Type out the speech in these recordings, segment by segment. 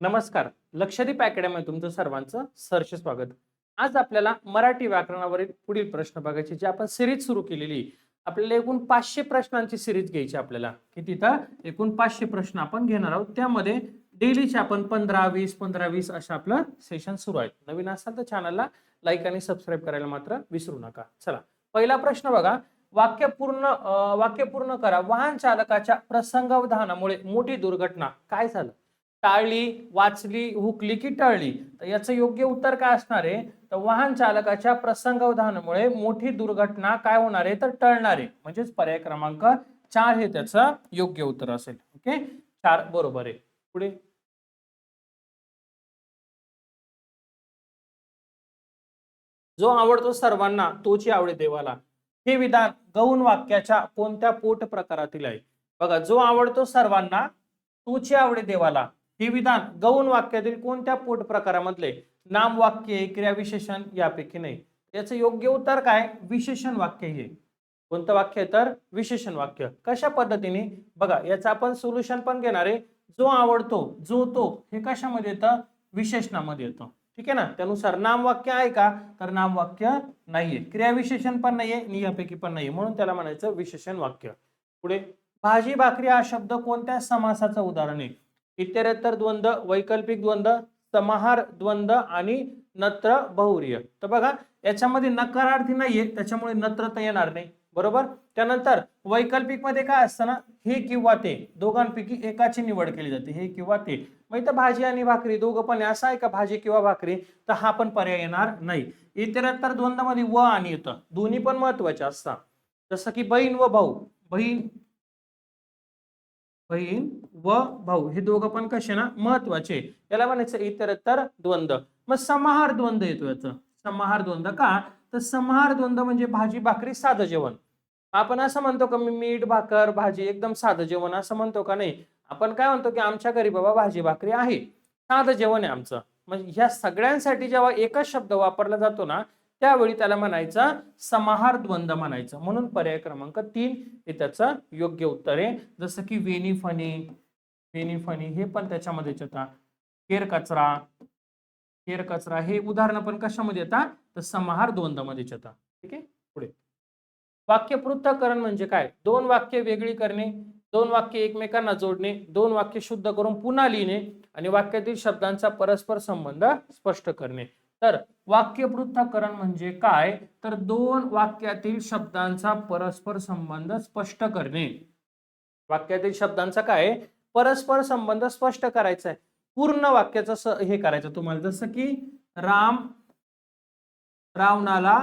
नमस्कार. लक्षद्वीप अकॅडमी तुमचं सर्वांचं सहर्ष स्वागत. आज आपल्याला मराठी व्याकरणावरील पुढील प्रश्न बघायचे, जे आपण सिरीज सुरू केलेली आहे. आपल्याला एकूण 500 प्रश्नांची सिरीज घ्यायची आपल्याला. किती तर एकूण 500 प्रश्न आपण घेणार आहोत. त्यामध्ये डेलीचे आपण 15-20 अशा आपलं सेशन सुरू आहे. नवीन असाल तर चॅनलला लाईक आणि सबस्क्राईब करायला मात्र विसरू नका. चला, पहिला प्रश्न बघा. वाक्य पूर्ण करा. वाहन चालकाच्या प्रसंगावधानामुळे मोठी दुर्घटना काय झालं? टाळली, वाचली, हुकली की टळली? तर याचं योग्य उत्तर काय असणार आहे? तर वाहन चालकाच्या प्रसंगावधानामुळे मोठी दुर्घटना काय होणार आहे? तर टळणार आहे. म्हणजेच पर्याय क्रमांक 4 हे त्याचं योग्य उत्तर असेल. ओके, 4 बरोबर आहे. पुढे जो आवडतो सर्वांना तोची आवडे देवाला, हे विधान गौण वाक्याच्या कोणत्या पोट प्रकारातील आहे? बघा, जो आवडतो सर्वांना तोची आवडे देवाला, हे विधान गौण वाक्यातील कोणत्या पोट प्रकारामधले? नाम वाक्य, क्रियाविशेषण यापैकी नाही. याचं योग्य उत्तर काय? विशेषण वाक्य हे. कोणतं वाक्य आहे? तर विशेषण वाक्य. कशा पद्धतीने? बघा, याचं आपण सोल्युशन पण घेणार आहे. जो आवडतो, जो तो, हे कशामध्ये येतं? विशेषणामध्ये येतं. ठीक आहे ना. त्यानुसार नाम वाक्य आहे का? तर नाम वाक्य नाहीये. क्रियाविशेषण पण नाहीये आणि यापैकी पण नाहीये, म्हणून त्याला म्हणायचं विशेषण वाक्य. पुढे भाजी भाकरी हा शब्द कोणत्या समासाचं उदाहरण आहे? इतरेतर द्वंद्व, वैकल्पिक द्वंद्व, समाहार द्वंद्व आणि नत्र बहुव्रीहि. तर बघा, याच्यामध्ये नकारार्थी नाहीये, त्याच्यामुळे नत्र तर येणार नाही. बरोबर. त्यानंतर वैकल्पिक मध्ये काय असतं ना, हे किंवा ते, दोघांपैकी एकाची निवड केली जाते. हे किंवा ते. मग इथं भाजी आणि भाकरी दोघं पण असं आहे का, भाजी किंवा भाकरी? तर हा पण पर्याय येणार नाही. इतरेतर द्वंद्वामध्ये व आणि येतं, दोन्ही पण महत्वाचे असतात. जसं की बहीण व भाऊ, बहीण बहीण व भाऊ हे दोघं पण कसे ना, महत्वाचे. याला म्हणायचं इतरेतर द्वंद्व. मग समाहार द्वंद्व येतो याचं. समाहार द्वंद्व का? तर समाहार द्वंद्व म्हणजे भाजी भाकरी साधं जेवण. आपण असं म्हणतो का, मी मीठ भाकर भाजी एकदम साधं जेवण असं म्हणतो का? नाही. आपण काय म्हणतो की आमच्या घरी बाबा भाजी भाकरी आहे, साधं जेवण आहे आमचं. म्हणजे ह्या सगळ्यांसाठी जेव्हा एकच शब्द वापरला जातो ना, त्यावेळी त्याला म्हणायचा समाहार द्वंद्व म्हणायचं. म्हणून पर्याय क्रमांक 3 हे त्याचं योग्य उत्तर आहे. जसं की वेणी फणी, वेणी फणी हे पण त्याच्यामध्येच येतात. केर कचरा, केर कचरा हे उदाहरण पण कशामध्ये येतात? तर समाहार द्वंद्व मध्येच येतात. ठीक आहे. पुढे वाक्य पृथक्करण म्हणजे काय? दोन वाक्य वेगळी करणे, दोन वाक्य एकमेकांना जोडणे, दोन वाक्य शुद्ध करून पुन्हा लिहिणे आणि वाक्यातील शब्दांचा परस्पर संबंध स्पष्ट करणे. तर वाक्य पृथक्करण म्हणजे काय? तर दोन वाक्यातील शब्दांचा परस्पर संबंध स्पष्ट करणे. वाक्यातील शब्दांचा काय? परस्पर संबंध स्पष्ट करायचा आहे. पूर्ण वाक्याचं हे करायचं तुम्हाला. जसं की राम रावणाला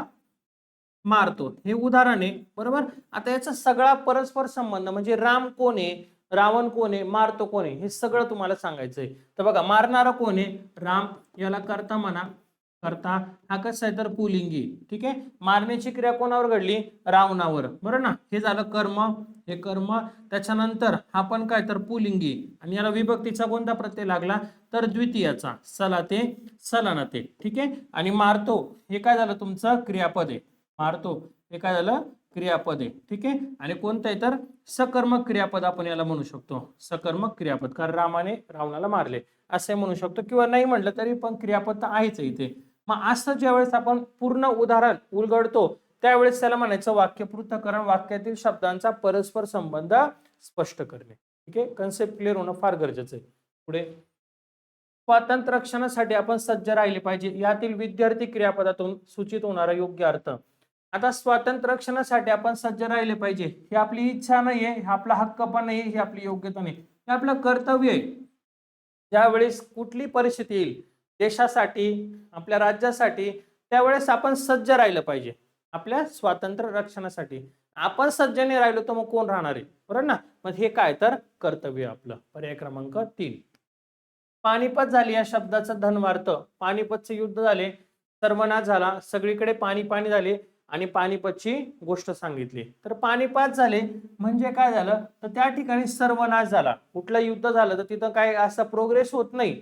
मारतो, हे उदाहरण आहे. बरोबर. आता याचा सगळा परस्पर संबंध म्हणजे राम कोण आहे, रावण कोण आहे, मारतो कोण आहे, हे सगळं तुम्हाला सांगायचंय. तर बघा, मारणारा कोण आहे? राम. याला कर्ता म्हणा. कर्ता हा कसा आहे? तर पुलिंगी. ठीक आहे. मारण्याची क्रिया कोणावर घडली? रावणावर. बरोबर ना. हे झालं कर्म. हे कर्म. त्याच्यानंतर हा पण काय? तर पुलिंगी. आणि याला विभक्तीचा कोणता प्रत्यय लागला? तर द्वितीयाचा. सलाते, सलानते. ठीक आहे. आणि मारतो हे काय झालं? तुमचं क्रियापद आहे. मारतो हे काय झालं? क्रियापद आहे. ठीक आहे. आणि कोणतं आहे? तर सकर्मक क्रियापद आपण याला म्हणू शकतो. सकर्मक क्रियापद, कारण रामाने रावणाला मारले असे म्हणू शकतो. किंवा नाही म्हटलं तरी पण क्रियापद तर आहेच इथे. मग असं ज्यावेळेस आपण पूर्ण उदाहरण उलगडतो, त्यावेळेस त्याला म्हणायचं वाक्य पृथक्करण. वाक्यातील शब्दांचा परस्पर संबंध स्पष्ट करणे. ठीक आहे. कन्सेप्ट क्लिअर होणं फार गरजेचं आहे. पुढे स्वातंत्र्य रक्षणासाठी आपण सज्ज राहिले पाहिजे, यातील विद्यार्थी क्रियापदातून सूचित होणारा योग्य अर्थ. आता स्वातंत्र्य रक्षणासाठी आपण सज्ज राहिले पाहिजे, ही आपली इच्छा नाहीये, हे आपला हक्क पण नाही, ही आपली योग्यता नाही, हे आपलं कर्तव्य आहे. ज्यावेळेस कुठली परिस्थिती येईल देशासाठी, आपल्या राज्यासाठी, त्यावेळेस आपण सज्ज राहिलं पाहिजे आपल्या स्वातंत्र्य रक्षणासाठी. आपण सज्ज नाही राहिलो तर मग कोण राहणार आहे? बरोबर ना. मग हे काय? तर कर्तव्य आपलं. पर्याय क्रमांक 3. पानिपत झाली या शब्दाचा धन्वार्थ. पानिपतचे युद्ध झाले, सर्वनाश झाला, सगळीकडे पाणी पाणी झाले आणि पानिपतची गोष्ट सांगितली. तर पानिपत झाले म्हणजे काय झालं? तर त्या ठिकाणी सर्वनाश झाला. कुठलं युद्ध झालं तर तिथं काय असा प्रोग्रेस होत नाही.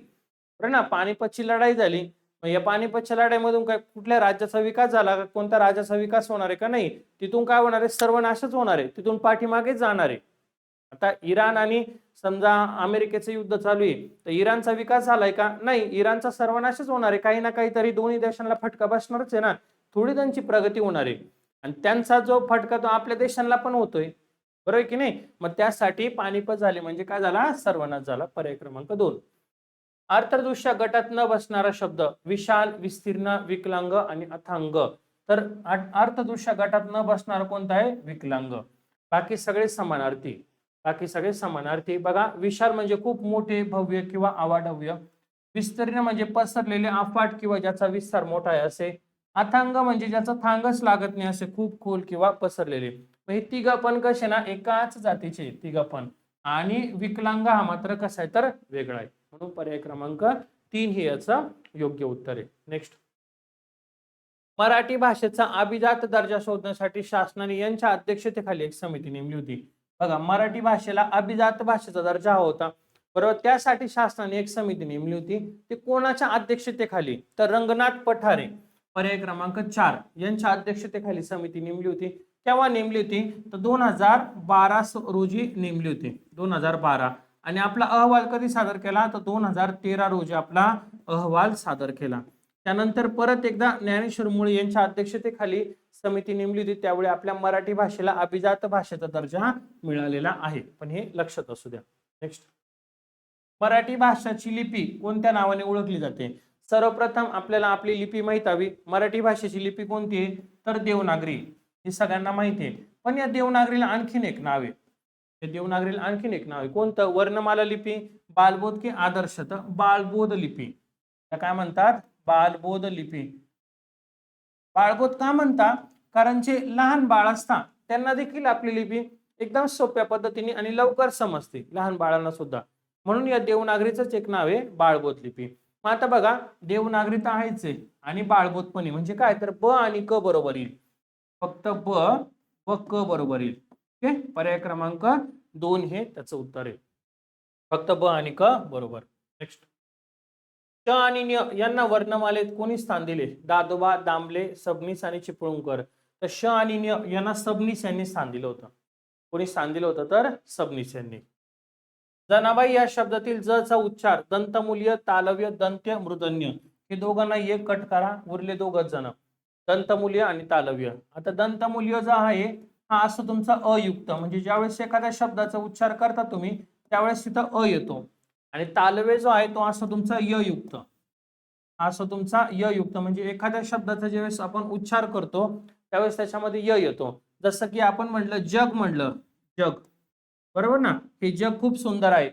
बरं ना. पानिपतची लढाई झाली. मग या पानिपतच्या लढाईमधून काय कुठल्या राज्याचा विकास झाला का? कोणत्या राज्याचा विकास होणार आहे का? नाही. तिथून काय होणार आहे? सर्वनाशच होणार आहे. तिथून पाठीमागे जाणार आहे. आता इराण आणि समजा अमेरिकेचं युद्ध चालू आहे, तर इराणचा विकास झालाय का? नाही, इराणचा सर्वनाशच होणार आहे. काही ना काहीतरी दोन्ही देशांना फटका बसणारच आहे ना, थोडी त्यांची प्रगती होणार आहे. आणि त्यांचा जो फटका तो आपल्या देशांना पण होतोय, बरोबर आहे की नाही? मग त्यासाठी पानिपत झाले म्हणजे काय झाला? सर्वनाश झाला. पर्याय क्रमांक 2. अर्थदृष्ट्या गटात न बसणारा शब्द विशाल, विस्तीर्ण, विकलांग आणि अथांग. तर अर्थदृष्ट्या गटात न बसणारा कोणता आहे? विकलांग. बाकी सगळे समानार्थी. बाकी सगळे समानार्थी. बघा, विशाल म्हणजे खूप मोठे, भव्य किंवा अवाढव्य. विस्तीर्ण म्हणजे पसरलेले, अफाट किंवा ज्याचा विस्तार मोठा आहे असे. अथांग म्हणजे ज्याचा थांगच लागत नाही असे, खूप खोल किंवा पसरलेले. हे तिघ पण कसे ना एकाच जातीचे तिघ पण. आणि विकलांग हा मात्र कसा आहे तर वेगळा आहे. म्हणून पर्याय क्रमांक 3 हे याचं योग्य उत्तर आहे. नेक्स्ट, मराठी भाषेचा अभिजात दर्जा शोधण्यासाठी शासनाने यांच्या अध्यक्षतेखाली एक समिती नेमली होती. बघा, मराठी भाषेला अभिजात भाषेचा दर्जा होता, बरोबर. त्यासाठी शासनाने एक समिती नेमली होती. ते कोणाच्या अध्यक्षतेखाली? तर रंगनाथ पठारे, पर्याय क्रमांक 4 यांच्या अध्यक्षतेखाली समिती नेमली होती. केव्हा नेमली होती? तर 2012 रोजी नेमली होती. 2012. आणि आपला अहवाल कधी सादर केला? तर 2013 रोजी आपला अहवाल सादर केला. त्यानंतर परत एकदा ज्ञानेश्वर मुळे यांच्या अध्यक्षतेखाली समिती नेमली होती. त्यावेळी आपल्या मराठी भाषेला अभिजात भाषेचा दर्जा मिळालेला आहे, पण हे लक्षात असू द्या. नेक्स्ट, मराठी भाषेची लिपी कोणत्या नावाने ओळखली जाते? सर्वप्रथम आपल्याला आपली लिपी माहित हवी. मराठी भाषेची लिपी कोणती आहे? तर देवनागरी. हे सगळ्यांना माहिती आहे. पण या देवनागरीला आणखीन एक नाव आहे. देवनागरीला आणखीन एक नाव आहे. कोणतं? वर्णमाला लिपी, बालबोध की आदर्श? तर बालबोध लिपी. काय म्हणतात? बालबोध लिपी. बाळबोध का म्हणता? कारण जे लहान बाळ असतात त्यांना देखील आपली लिपी एकदम सोप्या पद्धतीने आणि लवकर समजते, लहान बाळांना सुद्धा. म्हणून या देवनागरीचंच एक नाव आहे बाळबोध लिपी. मग आता बघा, देवनागरी तर आहेच आहे आणि बाळबोध पण आहे. म्हणजे काय? तर ब आणि क बरोबर येईल. फक्त ब व क बरोबर येईल. ओके, पर्याय क्रमांक 2 हे त्याचं उत्तर आहे. फक्त ब आणि क बरोबर. नेक्स्ट, श आणि न्य यांना वर्णमालेत कोणी स्थान दिले? दादोबा, दामले, सबनीस आणि चिपळूणकर. तर श आणि न्य यांना सबनीस यांनी स्थान दिलं होतं. कोणी स्थान दिलं होतं? तर सबनीस यांनी. जनाबाई या शब्दातील ज चा उच्चार दंतमूल्य, तालव्य, दंत्य, मूर्धन्य हे दोघांना एक कट करा. उरले दोघच जण, दंतमूल्य आणि तालव्य. आता दंतमूल्य जो आहे हा असं तुमचा अयुक्त, म्हणजे ज्यावेळेस एखाद्या शब्दाचा उच्चार करता तुम्ही त्यावेळेस तिथं अ येतो. आणि तालव्य जो आहे तो असं तुमचा य युक्त. असं तुमचा य युक्त म्हणजे एखाद्या शब्दाचा ज्यावेळेस आपण उच्चार करतो त्यावेळेस त्याच्यामध्ये य येतो. जसं की आपण म्हटलं जग, म्हणलं जग, बरोबर ना. हे जग खूप सुंदर आहे.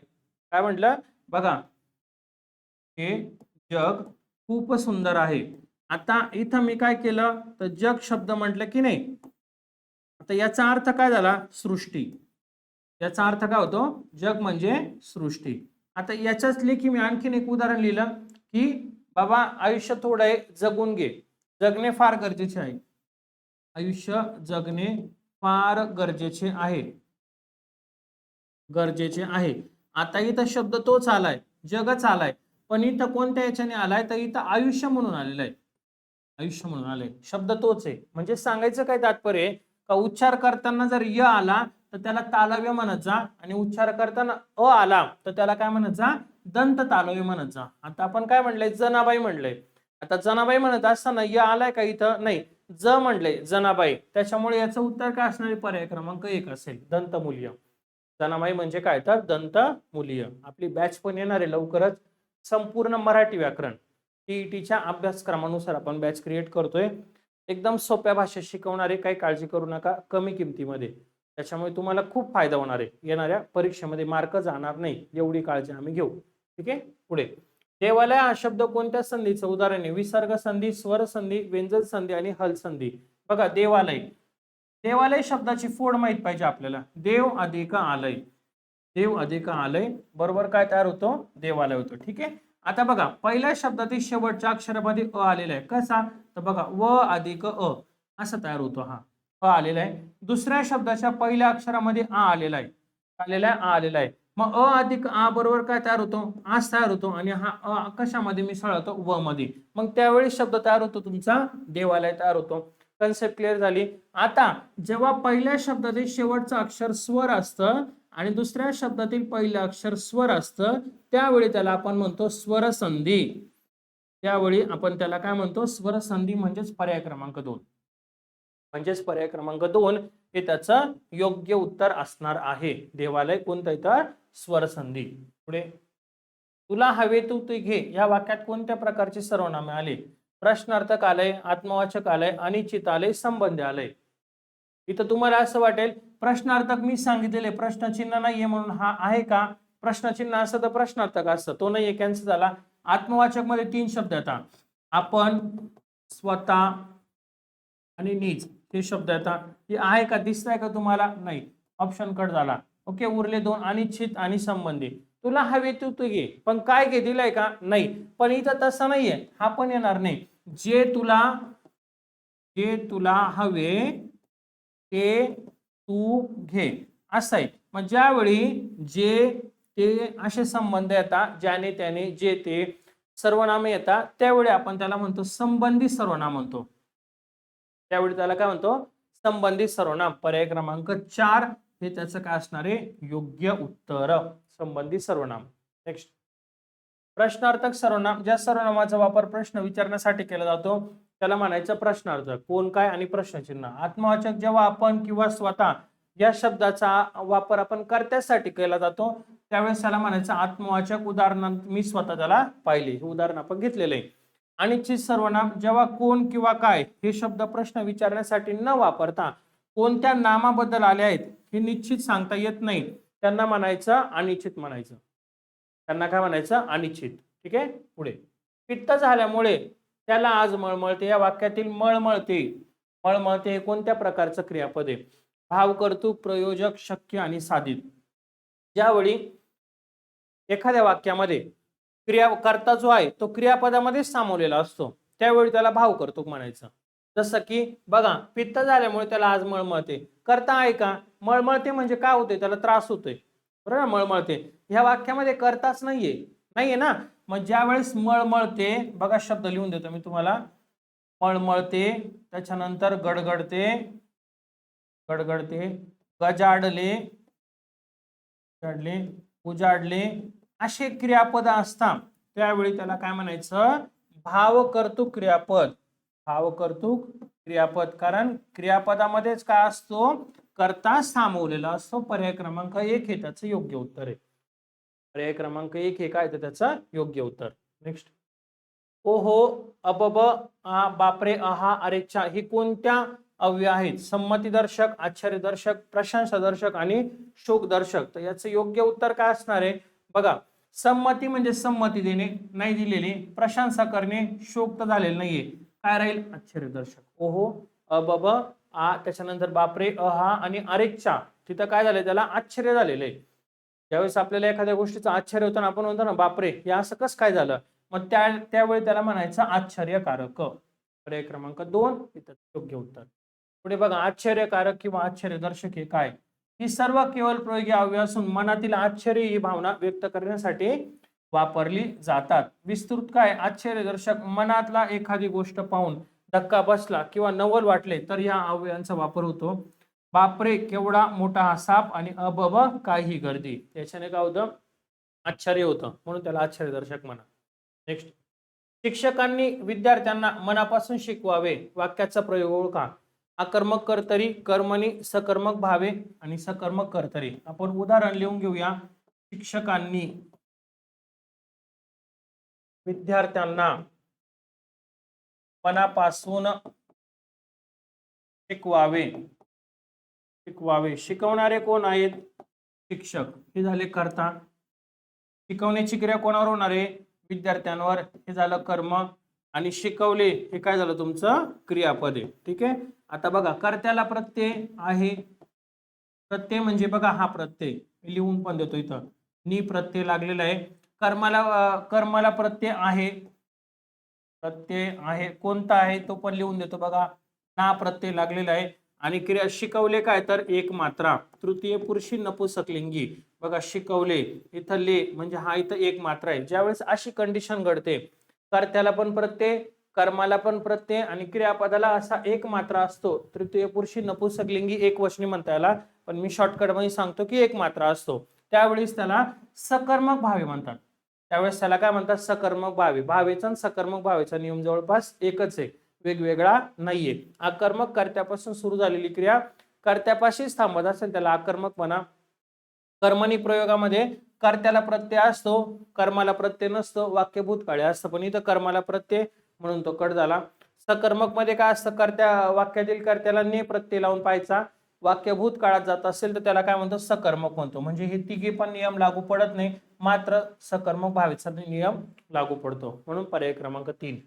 काय म्हटलं? बघा, हे जग खूप सुंदर आहे. आता इथं मी काय केलं? तर जग शब्द म्हटलं की नाही. आता याचा अर्थ काय झाला? सृष्टी. याचा अर्थ काय होतो? जग म्हणजे सृष्टी. आता याच्याच लेखी मी आणखीन एक उदाहरण लिहिलं की बाबा, आयुष्य थोडं आहे, जगून घे. जगणे फार गरजेचे आहे. आयुष्य जगणे फार गरजेचे आहे. गरजेचे आहे. आता इथं शब्द तोच आलाय, जगच आलाय, पण इथं कोणत्या याच्याने आलाय? तर इथं आयुष्य म्हणून आलेलं आहे. आयुष्य म्हणून आलंय, शब्द तोच आहे. म्हणजे सांगायचं काय तात्पर्य आहे का उच्चार करताना जर य आला तर त्याला तालव्य म्हणत जा, आणि उच्चार करताना अ आला तर त्याला काय म्हणत जा? दंत तालव्य म्हणत जा. आता आपण काय म्हणलंय? जनाबाई म्हणलंय. आता जनाबाई म्हणत असताना य आलाय का इथं? नाही, ज म्हणलंय जनाबाई. त्याच्यामुळे याचं उत्तर काय असणार? पर्याय क्रमांक 1 असेल, दंतमूल्य. जनाबाई म्हणजे काय? तर दंतमूल्य. आपली बॅच पण येणार आहे लवकरच, संपूर्ण मराठी व्याकरण. टीईटीच्या अभ्यासक्रमानुसार आपण बॅच क्रिएट करतोय. एकदम सोप्या भाषेत शिकवणारे, काही काळजी करू नका, कमी किमतीमध्ये. त्याच्यामुळे तुम्हाला खूप फायदा होणार आहे. येणाऱ्या परीक्षेमध्ये मार्क जाणार नाही एवढी काळजी आम्ही घेऊ. ठीक आहे. पुढे, देवालय हा शब्द कोणत्या संधीचं उदाहरण आहे? विसर्ग संधी, स्वर संधी, व्यंजन संधी आणि हल संधी. बघा, देवालय. देवालय शब्दाची फोड माहित पाहिजे आपल्याला. देव अधिक आलय. देव अधिक आलय बरोबर काय तयार होतो? देवालय होतो. ठीक आहे. आता बघा, पहिल्या शब्दातील शेवटच्या अक्षरामध्ये अ आलेला आहे. कसा? तर बघा, व अधिक अ असा तयार होतो. हा अ आलेला आहे. दुसऱ्या शब्दाच्या पहिल्या अक्षरामध्ये आ आलेला आहे. आलेला आहे, आ आलेला आहे. मग अ अधिक आ बरोबर काय तयार होतो? आस तयार होतो. आणि हा अ कशामध्ये मिसळतो? व मध्ये. मग त्यावेळी शब्द तयार होतो तुमचा देवालय तयार होतो. कन्सेप्ट क्लिअर झाली. आता जेव्हा पहिल्या शब्दातील शेवटचं अक्षर स्वर असतं आणि दुसऱ्या शब्दातील पहिलं अक्षर स्वर असतं त्यावेळी त्याला आपण म्हणतो स्वरसंधी. त्यावेळी आपण त्याला काय म्हणतो स्वरसंधी म्हणजेच पर्याय क्रमांक 2. म्हणजेच पर्याय क्रमांक 2 हे त्याचं योग्य उत्तर असणार आहे. देवालय कोणतं तर स्वरसंधी. पुढे तुला हवे तू ते घे या वाक्यात कोणत्या प्रकारचे सर्वनामे आले? प्रश्नार्थक आलंय, आत्मवाचक आलंय, अनिश्चित आलंय, संबंधी आलंय. इथं तुम्हाला असं वाटेल प्रश्नार्थक मी सांगितलेले प्रश्नचिन्ह नाहीये म्हणून हा आहे का? प्रश्नचिन्ह असतं तर प्रश्नार्थक असतं, तो नाहीये, कॅन्सल झाला. आत्मवाचक मध्ये 3 शब्द येतात, आपण, स्वतः आणि नीच हे शब्द येतात. हे आहे का? दिसतंय का तुम्हाला? नाही, ऑप्शन कट झाला. ओके, उरले 2 अनिश्चित आणि संबंधी. तुला हवे तू तू घे, पण काय घे दिलंय का? नाही. पण इथं तसं नाहीये, हा पण येणार नाही. जे तुला हवे ते तू घे असं आहे. मग ज्यावेळी जे ते असे संबंध येतात, ज्याने त्याने जे ते सर्वनामे येतात त्यावेळी आपण त्याला म्हणतो संबंधी सर्वनाम म्हणतो. त्यावेळी त्याला काय म्हणतो? संबंधित सर्वनाम. पर्याय क्रमांक 4 हे त्याचं काय असणार आहे? योग्य उत्तर, संबंधित सर्वनाम. नेक्स्ट, प्रश्नार्थक सर्वनाम. ज्या सर्वनामाचा वापर प्रश्न विचारण्यासाठी केला जातो त्याला म्हणायचं प्रश्नार्थक. कोण, काय आणि प्रश्नचिन्ह. आत्मवाचक जेव्हा आपण किंवा स्वतः या शब्दाचा वापर आपण कर्त्यासाठी केला जातो त्यावेळेस त्याला म्हणायचं आत्मवाचक. उदाहरणार्थ मी स्वतः त्याला पाहिले, हे उदाहरण आपण घेतलेलं आहे. अनिश्चित सर्वनाम जेव्हा कोण किंवा काय हे शब्द प्रश्न विचारण्यासाठी न वापरता कोणत्या नामाबद्दल आले आहेत हे निश्चित सांगता येत नाही त्यांना म्हणायचं अनिश्चित म्हणायचं. त्यांना काय म्हणायचं? अनिश्चित. ठीक आहे. पुढे, पित्त झाल्यामुळे त्याला आज मळमळते या वाक्यातील मळमळते, मळमळते हे कोणत्या प्रकारचं क्रियापद आहे? भाव, कर्तृक, प्रयोजक, शक्य आणि साधित. ज्यावेळी एखाद्या वाक्यामध्ये कर्ता जो आहे तो क्रियापदामध्ये सामावलेला असतो त्यावेळी त्याला भाव कर्तृक म्हणायचं. जसं की बघा, पित्त झाल्यामुळे त्याला आज मळमळते, कर्ता आहे का? मळमळते म्हणजे काय होते? त्याला त्रास होतोय, बरोबर. मळमळते ह्या वाक्यामध्ये कर्ताच नाहीये ना. मग ज्या वेळेस मळमळते, बघा शब्द लिहून देतो मी तुम्हाला. मळमळते, त्याच्यानंतर गडगडते, गजाडले, उजाडले असे क्रियापद असतात त्यावेळी त्याला काय म्हणायचं? भावकर्तृक क्रियापद. भावकर्तृक क्रियापद, कारण क्रियापदामध्येच काय असतो? कर्ता सामावलेला असतो. पर्याय क्रमांक 1 हे त्याचं योग्य उत्तर आहे. पर्याय क्रमांक 1 हे काय? तर त्याचं योग्य उत्तर. नेक्स्ट, ओहो, अबब, आ, बापरे, आहा, अरेच्छा ही कोणत्या अव्यय आहेत? संमतीदर्शक, आश्चर्यदर्शक, प्रशंसादर्शक आणि शोकदर्शक. तर याचं योग्य उत्तर काय असणार आहे? बघा, संमती म्हणजे संमती देणे, नाही दिलेली. प्रशंसा करणे, शोक तर झालेलं नाहीये, काय राहील? आश्चर्यदर्शक. ओहो, अबब, आ, त्याच्यानंतर बापरे, अहा आणि अरेच्छा, तिथं काय झालंय? त्याला आश्चर्य झालेलं आहे. ज्यावेळेस आपल्याला एखाद्या गोष्टीचं आश्चर्य होतं आपण म्हणतो ना बापरे, हे असं कसं काय झालं? मग त्यावेळी त्याला म्हणायचं आश्चर्यकारक. पर्याय क्रमांक 2 हे त्याचं योग्य उत्तर. पुढे बघा, आश्चर्यकारक किंवा आश्चर्यदर्शक हे काय? ही सर्व केवळ प्रयोगी अव्यय असून मनातील आश्चर्य ही भावना व्यक्त करण्यासाठी वापरली जातात. विस्तृत काय? आश्चर्यदर्शक, मनातला एखादी गोष्ट पाहून धक्का बसला किंवा नवल वाटले तर या अवयवांचा वापर होतो. बापरे, केवढा मोठा हा साप आणि अबब, काही गर्दी. त्याच्याने काय होतं? आश्चर्य होतं, म्हणून त्याला आश्चर्यदर्शक म्हणा. नेक्स्ट, शिक्षकांनी विद्यार्थ्यांना मनापासून शिकवावे. वाक्याचा प्रयोग ओळखा. अकर्मक कर्तरी, कर्मणी, सकर्मक भावे आणि सकर्मक कर्तरी. आपण उदाहरण लिहून घेऊया. शिक्षकांनी विद्यार्थ्यांना मनापासून शिकवावे. शिकवणारे कोण आहेत? शिक्षक. हे झाले कर्ता. शिकवण्याची क्रिया कोणावर होणार आहे? विद्यार्थ्यांवर. हे झालं कर्म. आणि शिकवले हे काय झालं? तुमचं क्रियापद आहे. ठीक आहे. आता बघा, कर्त्याला प्रत्यय आहे. प्रत्यय म्हणजे बघा हा प्रत्यय लिहून पण देतो इथं, नि प्रत्यय लागलेला आहे. कर्माला प्रत्यय आहे. प्रत्यय आहे, कोणता आहे तो पण लिहून देतो बघा. ना प्रत्यय लागलेला आहे. आणि क्रिया शिकवले काय? तर एक मात्रा, तृतीय पुरुषी नपुंसकलिंगी. बघा, शिकवले इथं ले म्हणजे हा इथं एक मात्रा आहे. ज्यावेळेस अशी कंडिशन घडते, कर्त्याला पण प्रत्यय, कर्माला पण प्रत्यय आणि क्रियापदाला असा एक मात्रा असतो. तृतीय पुरुषी नपुंसकलिंगी एकवचनी म्हणता याला, पण मी शॉर्टकट मध्ये सांगतो की एक मात्रा असतो. त्यावेळेस त्याला सकर्मक भावे म्हणतात. त्यावेळेस त्याला काय म्हणतात? सकर्मक भावे. भावेचा आणि सकर्मक भावेचा नियम जवळपास एकच आहे, वेगवेगळा नाहीये. आकर्मक कर्त्यापासून सुरू झालेली क्रिया कर्त्यापाशीच थांबत असेल त्याला आकर्मक म्हणा. कर्मणी प्रयोगामध्ये कर्त्याला प्रत्यय असतो, कर्माला प्रत्यय नसतो, वाक्य भूतकाळी असतं, पण इथं कर्माला प्रत्यय म्हणून तो कट झाला. सकर्मक मध्ये काय असतं? वाक्यातील कर्त्याला ने प्रत्यय लावून पाहायचा. वाक्य भूतकाळात जात असेल तर त्याला काय म्हणतो? सकर्मक म्हणतो. म्हणजे हे तिघे पण नियम लागू पडत नाही, मात्र सकर्मक भावेचा नियम लागू पडतो. म्हणून पर्याय क्रमांक 3.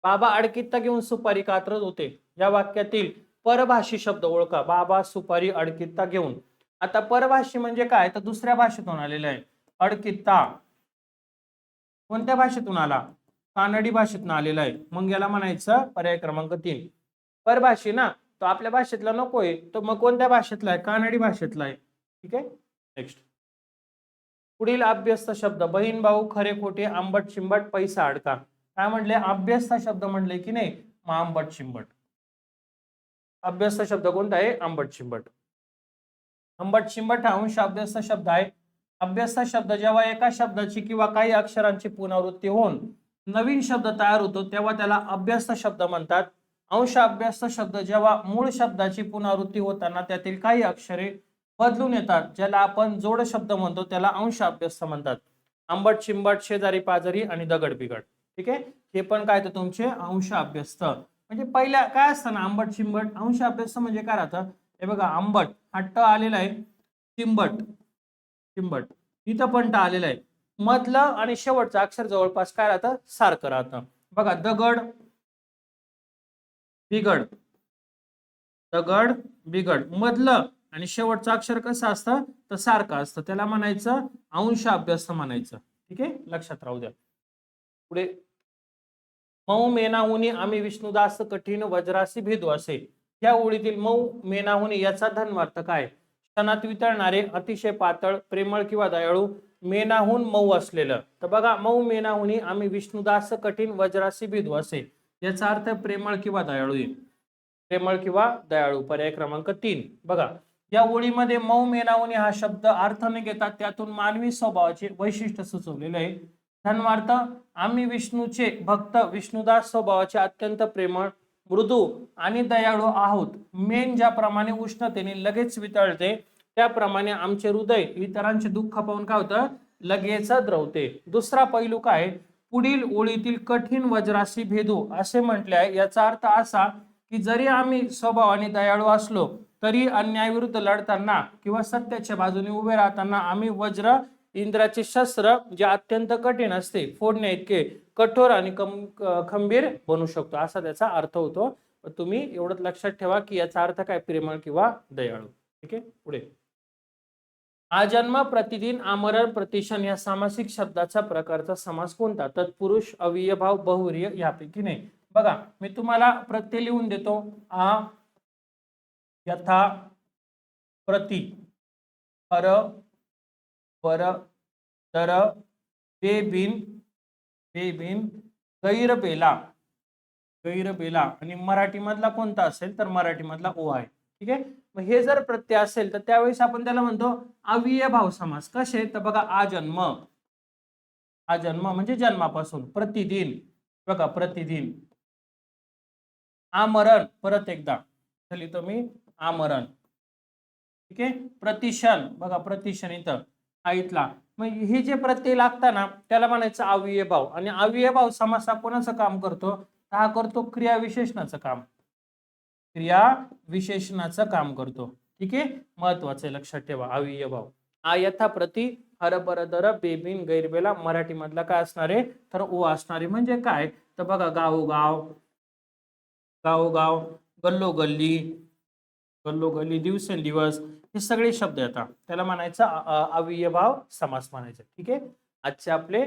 बाबा अडकित्ता घेऊन सुपारी कात्रत होते. या वाक्यातील परभाषी शब्द ओळखा. बाबा सुपारी अडकित्ता घेऊन. आता परभाषी म्हणजे काय? तर दुसऱ्या भाषेतून आलेलं आहे. अडकित्ता कोणत्या भाषेतून आला? कानडी भाषेतून आलेला आहे. मग याला म्हणायचं पर्याय क्रमांक 3. परभाषी ना, तो आपल्या भाषेतला नकोय, तो मग कोणत्या भाषेतला आहे? कानडी भाषेतला आहे. ठीक आहे. नेक्स्ट, पुढील अभ्यस्त शब्द बहीण भाऊ खरे खोटे आंबट चिंबट पैसा अडका. काय म्हणले? अभ्यस्त शब्द म्हणले की नाही, मग आंबट चिंबट. अभ्यस्त शब्द कोणता आहे? आंबट चिंबट. आंबट चिंबट हा अंश अभ्यस्त शब्द आहे. अभ्यस्त शब्द जेव्हा एका शब्दाची किंवा काही अक्षरांची पुनरावृत्ती होऊन नवीन शब्द तयार होतो तेव्हा त्याला अभ्यस्त शब्द म्हणतात. अंश अभ्यस्त शब्द जेव्हा मूळ शब्दाची पुनरावृत्ती होताना त्यातील काही अक्षरे बदलून येतात, ज्याला आपण जोड शब्द म्हणतो, त्याला अंश अभ्यस्त म्हणतात. आंबट चिंबट, शेजारी पाजारी आणि दगड बिगड. ठीक आहे. हे पण काय तर तुमचे अंश अभ्यस्त. म्हणजे पहिल्या काय असतं ना, आंबट चिंबट. अंश अभ्यस्त म्हणजे काय राहतं? हे बघा, आंबट हा ट आलेला आहे, चिंबट चिंबट इथं पण ट आलेला आहे. मधलं आणि शेवटचं अक्षर जवळपास काय राहतं? सारखं राहतं. बघा, दगड बिगड, दगड बिगड, मधलं आणि शेवटचं अक्षर कसं असतं? तर सारखं असतं. त्याला म्हणायचं अंश अभ्यस्त म्हणायचं. ठीक आहे, लक्षात राहू द्या. पुढे, मऊ मेनाहुनी आम्ही विष्णुदास कठीण वज्रासी भेदू असे. या ओळीतील मऊ मेनाहुनी याचा धन्वार्थ काय? क्षणात वितळणारे, अतिशय पातळ, प्रेमळ किंवा दयाळू, मेनाहून मऊ असलेलं. तर बघा, मऊ मेनाहुनी आम्ही विष्णुदास कठीण वज्रासी भेदू असे. याचा अर्थ प्रेमळ किंवा दयाळू आहे. प्रेमळ किंवा दयाळू, पर्याय क्रमांक 3. बघा, या ओळीमध्ये मऊ मेनाहुनी हा शब्द अर्थ न घेतात त्यातून मानवी स्वभावाचे वैशिष्ट्य सुचवलेले आहे. धन्वार्थ, आम्ही विष्णूचे भक्त, विष्णुदास स्वभावाचे अत्यंत प्रेमळ, मृदू आणि दयाळू आहोत. मेन ज्याप्रमाणे उष्णतेने लगेच वितळते त्याप्रमाणे आमचे हृदय इतरांचे दुःख पाहून काय होतं? लगेच द्रवते. दुसरा पैलू काय? पुढील ओळीतील कठीण वज्रासी भेदू असे म्हटले आहे. याचा अर्थ असा की जरी आम्ही स्वभावाने दयाळू असलो तरी अन्यायाविरुद्ध लढताना किंवा सत्याच्या बाजूने उभे राहताना आम्ही वज्र, इंद्राचे शस्त्र जे अत्यंत कठीण असते, फोडण्या इतके कठोर आणि खंबीर बनू शकतो, असा त्याचा अर्थ होतो. तुम्ही एवढंच लक्षात ठेवा की याचा अर्थ काय? प्रेमळ किंवा दयाळू. ठीक आहे. पुढे, आजन्म, प्रतिदिन, आमरण, प्रतिशन या सामासिक शब्दाचा प्रकारचा समास कोणता? तत्पुरुष, अव्ययभाव, बहुव्रीहि यापैकी नाही. बघा, मी तुम्हाला प्रत्यय लिहून देतो. आ, यथा, प्रति, हर, वर, तर, बेबिन, बेबिन, गैरबेला, गैरबेला आणि मराठी मधला कोणता असेल तर मराठी मधला ओ आहे. ठीक आहे. मग हे जर प्रत्यय असेल तर त्यावेळेस आपण त्याला म्हणतो अव्ययभाव समास. कसे? तर बघा, आजन्म, आजन्म म्हणजे जन्मापासून. प्रतिदिन, बघा प्रतिदिन. आमरण, परत एकदा लिहितो मी, आमरण. ठीक आहे. प्रतिशन, बघा प्रतिशन इथं हा इथला. मग हे जे प्रत्यय लागतात ना त्याला म्हणायचं अव्ययभाव. आणि अव्ययभाव समास हा कोणाचं काम करतो? हा करतो क्रिया विशेषणाचं काम, क्रिया विशेषणाचं काम करतो. ठीक आहे, महत्वाचं लक्षात ठेवा. अव्ययभाव. आ, यथा, प्रति, हर, बर, दर, बेबिन, गैरबेला मराठी मधला काय असणार आहे? तर ओ असणार आहे. म्हणजे काय? तर बघा, गावोगाव, गावोगाव, गल्लोगल्ली, गल्लोगल्ली, दिवसेंदिवस, हे सगळे शब्द येतात. त्याला म्हणायचं अव्ययभाव समास म्हणायचं. ठीक आहे. आजचे आपले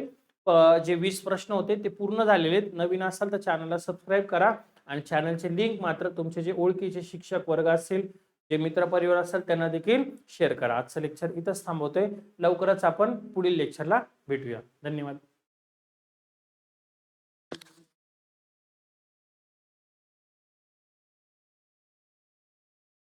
जे 20 प्रश्न होते ते पूर्ण झालेले आहेत. नवीन असाल तर चॅनलला सबस्क्राईब करा आणि चॅनलचे लिंक मात्र तुमचे जे ओळखीचे शिक्षक वर्ग असतील, जे मित्रपरिवार असेल त्यांना देखील शेअर करा. आजचं लेक्चर इथंच थांबवतोय. लवकरच आपण पुढील लेक्चरला भेटूया. धन्यवाद.